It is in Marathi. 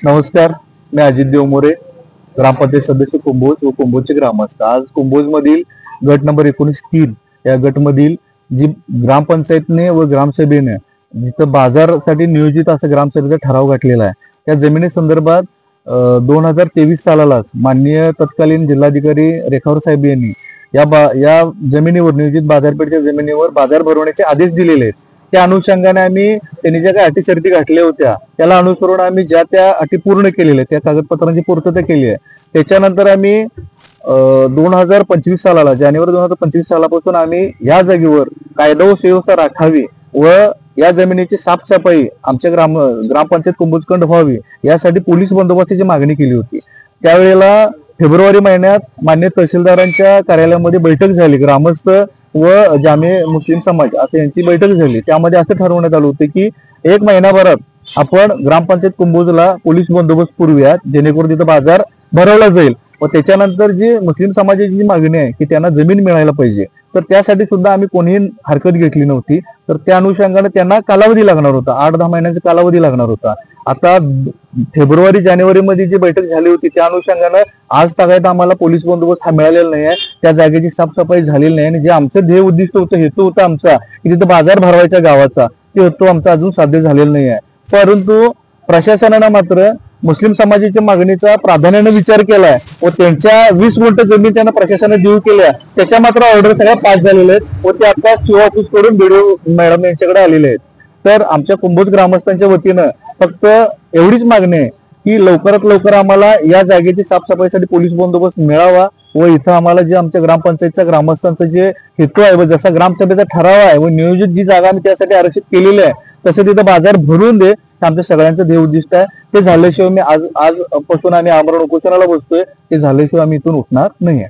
नमस्कार, मी अजित देवमोरे, ग्रामपंचायत सदस्य कुंभोज व कुंभोजचे ग्रामस्थ। आज कुंभोज मधील गट नंबर 19-3 या गट मधील जी ग्रामपंचायतने व ग्रामसभेने जिथं बाजारासाठी नियोजित असं ग्रामसभेचा ठराव घातलेला आहे, त्या जमिनी संदर्भात 2023 सालालाच माननीय तत्कालीन जिल्हाधिकारी रेखावर साहेब यांनी या जमिनीवर नियोजित बाजारपेठेच्या जमिनीवर बाजार भरवण्याचे आदेश दिलेले आहेत। त्या अनुषंगाने आम्ही त्यांनी ज्या काही अटी शर्ती घातल्या होत्या त्याला अनुसरून आम्ही ज्या त्या अटी पूर्ण केलेल्या त्या कागदपत्रांची पूर्तता केली आहे। त्याच्यानंतर आम्ही 2025 सालाला जानेवारी 2025 सालापासून आम्ही या जागेवर कायदा व सुव्यवस्था राखावी व या जमिनीची साफसफाई आमच्या ग्रामपंचायत कुंभोजखंड व्हावी यासाठी पोलीस बंदोबस्ताची मागणी केली होती। त्यावेळेला फेब्रुवारी महिन्यात मान्य तहसीलदारांच्या कार्यालयामध्ये बैठक झाली, ग्रामस्थ व जामी मुस्लिम समाज असं यांची बैठक झाली। त्यामध्ये असं ठरवण्यात आलं होतं की 1 महिनाभरात आपण ग्रामपंचायत कुंभोजला पोलीस बंदोबस्त पुरवूयात, जेणेकरून तिथं बाजार भरवला जाईल व त्याच्यानंतर जी मुस्लिम समाजाची जी मागणी आहे की त्यांना जमीन मिळायला पाहिजे, तर त्यासाठी सुद्धा आम्ही कोणीही हरकत घेतली नव्हती। तर त्या अनुषंगाने त्यांना कालावधी लागणार होता, 8-10 महिन्यांचा कालावधी लागणार होता। आता फेब्रुवारी जानेवारी मध्ये जी बैठक झाली होती त्या अनुषंगाने आज तागायत आम्हाला पोलीस बंदोबस्त हा मिळालेला नाही आहे, त्या जागेची साफसफाई झालेली नाही आणि जे आमचं ध्येय उद्दिष्ट होतं, हेतू होता आमचा की तिथं बाजार भरवायचा गावाचा, ते हेतू आमचा अजून साध्य झालेला नाही आहे। परंतु प्रशासनानं मात्र मुस्लिम समाजाच्या मागणीचा प्राधान्याने विचार केलाय व त्यांच्या 20 गुंठ जमीन त्यांना प्रशासनाने देऊ केल्या, त्याच्या मात्र ऑर्डर सगळ्या पास झालेल्या आहेत व ते आता सीओ ऑफिस कडून बीडीओ मॅडम यांच्याकडे आलेले आहेत। तर आमच्या कुंभोज ग्रामस्थांच्या वतीनं फक्त एवढीच मागणी आहे की लवकरात लवकर आम्हाला या जागेची साफसफाईसाठी पोलीस बंदोबस्त मिळावा व इथं आम्हाला जे आमच्या ग्रामपंचायतच्या ग्रामस्थांचा जे हेतू आहे व जसा ग्रामसभेचा ठराव आहे व नियोजित जी जागा आम्ही त्यासाठी आरक्षित केलेली आहे तसं तिथं बाजार भरून दे, आमच्या सगळ्यांचं ध्येय उद्दिष्ट आहे। ते झाल्याशिवाय मी आजपासून आम्ही आमरण उपोषणाला बसतोय, ते झाल्याशिवाय आम्ही इथून उठणार नाही आहे।